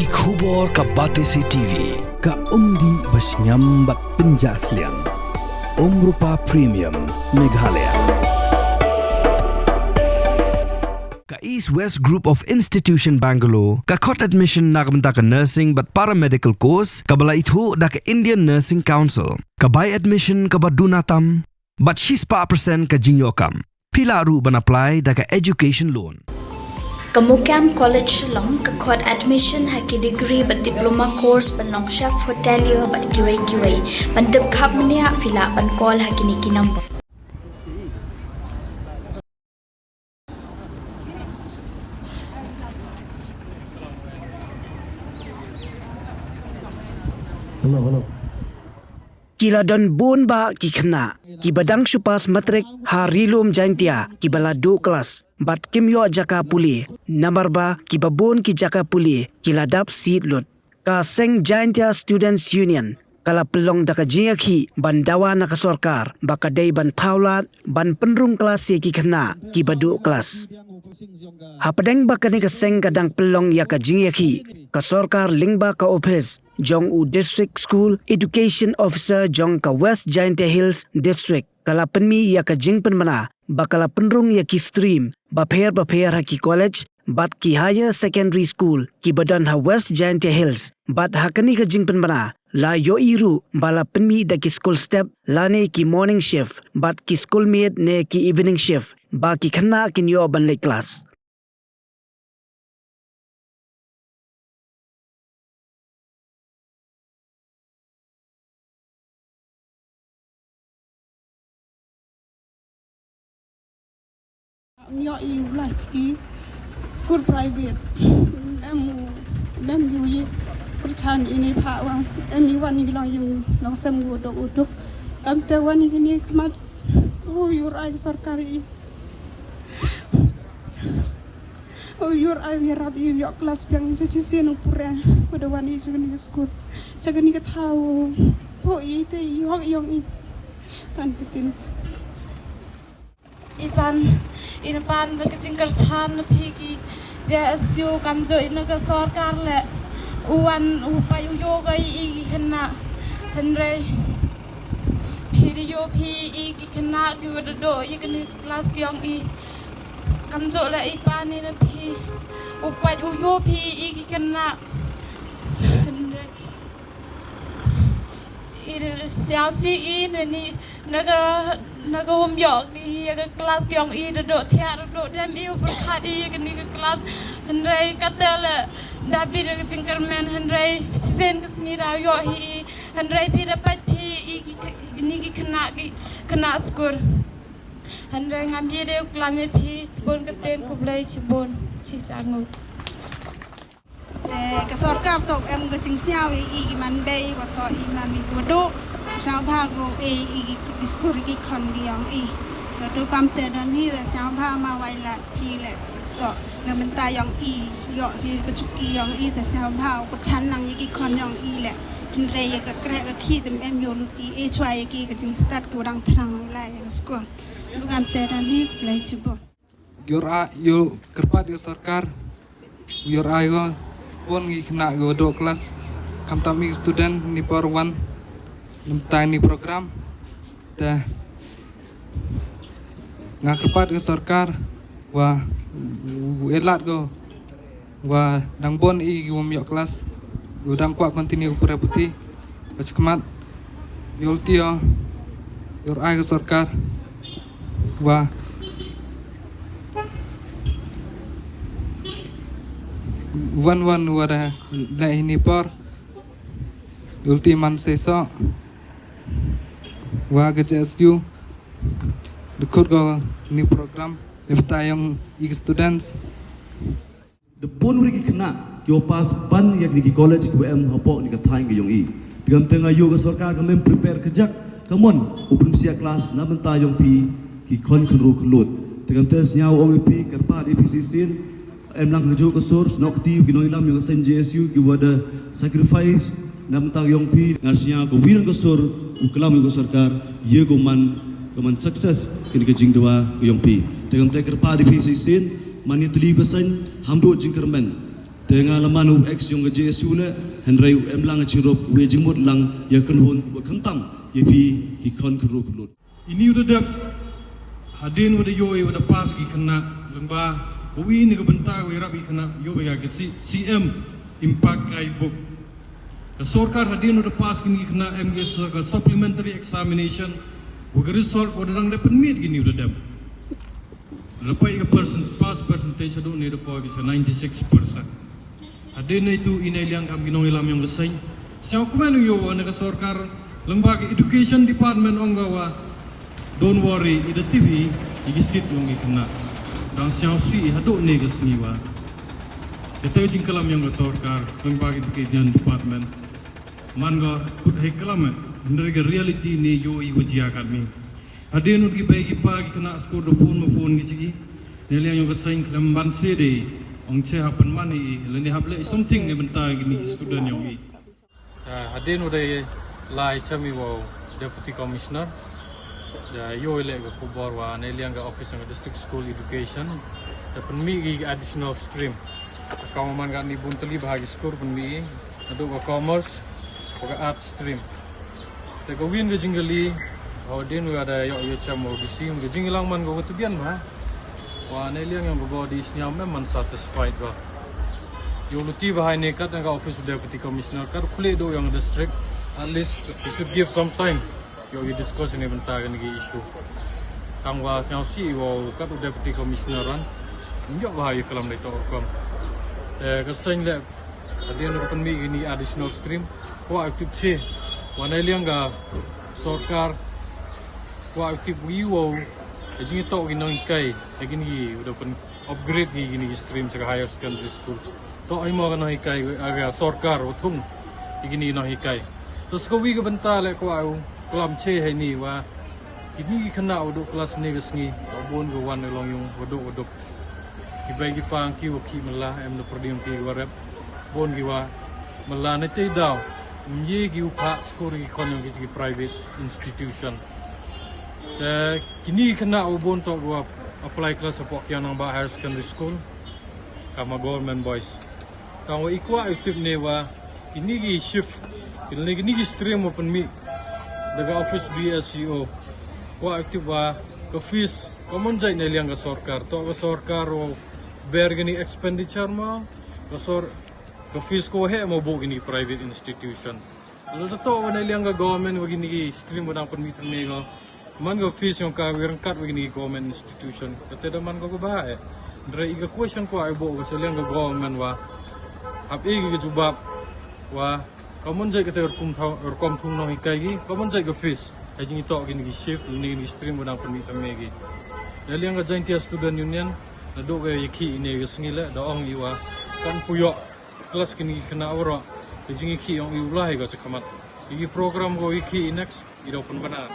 ki khubor ka Batesi TV ka umdi basnyambat penjaslian Umrupa Premium Meghalaya ka East West Group of Institution Bangalore ka khot admission nagmenta ka nursing but paramedical course ka bala ithu da ka Indian Nursing Council ka buy admission ka badunatam but she's pa percent ka jingyokam pila ru ban apply da ka education loan Kamukam College long ka khot admission haki degree but diploma course ban long chef hotelier but QA ban dep khap mania fila ban call haki niki number Kila don bun ba ki khna ki badang supas matrik harilum jantia ki baladu kelas bat kimyo jaka puli number ba ki babun ki jaka puli ki ladap seat lut ka seng jantia students union kala pelong daka jiaki ban dawa na ka sorkar baka dai ban thaulat ban penrung kelas ki khna ki badu kelas hapadeng baka ni ka seng kadang pelong ya ka jiaki ka sorkar lingba ka office Jong U District School Education Officer Jong ka West Giant Hills District kala penmi ya ka jingpen mana bakala penrung ya ki stream bapher haki college bat ki higher secondary school ki badan ha West Giant Hills bat hakani ka jingpen mana la yo iru bala penmi da ki school step la ne ki morning shift bat ki school mate ne ki evening shift ba ki khana kin yo ban le class Nhỏ yêu là chỉ school private em yêu gì cứ chán ini phá vang em yêu anh đi lòng yêu lòng xem ngô đồ đồ cảm thấy anh cái này khmat uyur ai sarkari uyur ai merap yêu yok kelas yang sesuai nung pura pada wani segini school segini kita tahu po itu yok yang ini tan penting Ipan berkecing kerjaan pigi JSU kamjo ina ke sorkar le uan upay yoga i kena henry video pi i kena do i kena kelas kyong i kamjo le ipan ina pi upay yo pi i kena henry siasi ini naga umyok di kelas yang i do tiar do dem i berkat i kini ke kelas hendrai kata David ke cingkerman hendrai sen kesini rayo hi hendrai pi dapat pi ini kena skor hendrai ngambil dia kelamit pi cibon keten kublai cibon cicangu ke sorkar tok em ke cingsiaw i man bay wato i man mi bodo sao pha go i skor ki khon gi yang i do pam te dan ni sao pha ma wai la pi le to na men ta yang i yo hi ke chuki yang i te sao pha ko chan nang ki khon yang i le hin re ke kre ke khi tem em yo lu ti e chwai ki ke jing start ko dang thrang la ya skor do pam te dan ni play chibo yo kerpat yo sarkar yo ayo pon gi kena go do kelas kam tami student ni por 1 nemtai ni program dah ngakerpat ke sarkar wa elat go wa dang bon i gum yo kelas go dang kwa continue pura putih backemat yoltio yor ai ke sarkar wa wan wara la ini por ultiman seso wa GCSU dekut go ni program lebtayong students the pon uri ki kena yo pas ban yak di college ku em hopok ni ka thang ge yong i tigam tengah yo ga sarkar ka mem prepare kejak kamon open sia kelas na benta yong pi ki kon khru khlut tigam tes nyau ong pi karpa di PCC em lang kerja ke source nok ti ki noilam yo sen JSU ki wada sacrifice na benta yong pi ngasnya ko wiran ke sur uklam yo sarkar ye ko man success kin ke jing dua yong pi tigam te karpa di PCC mani tuli pesan hamdo jingkermen Tengah laman UX yang ke JSU le Henry lang cirop we jimut lang ya kenhun wa kentam ye pi ki kon kru kulut. Ini udah dap hadin udah yoi udah pas ki kena lembah wi ni ke bentar we rabi kena yo ya ke CM impact kai book. Sorkar hadin udah pas kini kena MGS ke supplementary examination wa result udah dang dapat meet gini udah dap. Lepas ke pass percentage ado ni depa bisa 96%. Hadin itu inailang kami ginong ilam yang geseng. Siapa kumanu yo wana ke sorkar lembaga education department onggawa. Don't worry, ida TV igisit yung ikena. Dan siapa si hado ni gesniwa. Kita jingkalam yang ke sorkar lembaga education department. Manga put hekalam henry reality ni yo iwajia kami. Hadin ugi bagi pagi kena skor do phone gici. Neliang yung geseng kelam ban sede ong che hapan mani leni hable something ni bentar gini student yang i. Hadin udah lai chami wo deputy commissioner. Ya yo ile ko kubor wa neliang ga office ng district school education. Dapat mi gi additional stream. Kau man ga ni buntali bahagi skor pun mi adu ko commerce ko art stream. Te ko win ga jingali Hadin ada yo chamo disim ga jingilang man go tubian ba. Wah, neliang yang berbodi sini memang satisfied bah. Yang luti bahai nekat yang office deputy commissioner kan kulit do yang district at least you should give some time. Yo discuss ini bentar kan isu. Kang wah siang si wow kat deputy commissioner kan. Enjak bahai kelam itu kom. Kesan le Hadin rupan mi ini additional stream. Wah aktif sih. Wah neliang ga sorkar. Wah aktif wow. Jadi kita ginang ikai, gini udah pun upgrade gini stream sekarang higher secondary school. Tok ay mo kan ikai agak sorkar utung gini no ikai. Terus kau ke bentar lek kau kelam che hai ni wa gini kena uduk kelas ni gesni, abun ke wan long yung uduk. Kibagi pang ki waki melah em no perdium ki warap bon giwa melah ne te daw. Mye gi upa skor gi kon yung gi private institution. Kini kena ubon to gua apply kelas apa kian nang higher secondary school kama government boys. Kau ikwa aktif ne wa kini gi shift kini gi stream open mi daga office DSCO wa aktif wa ke fees common jai ne liang ga sorkar to ga sorkar o bear gini expenditure ma ga fees ko he mo bo gini private institution. Lalu to ne liang ga government wa gini stream mo dang permit ne ga man go fees yung kawirang kat wini government institution. Kata man go bahae. Dre iga question ko ay bo kasi liang go government wa hab igi jubab wa kamun jay kata urkom thung no hikai gi kamun jay go fees. Ay jing ito gini shift ni stream mo dang permit megi. Liang ga Jaintia student union na do ga yiki ini gesngila daong iwa kan puyo kelas kini kena ora. Jing iki yung iulai ga sekamat. Igi program go iki next ido pun benar.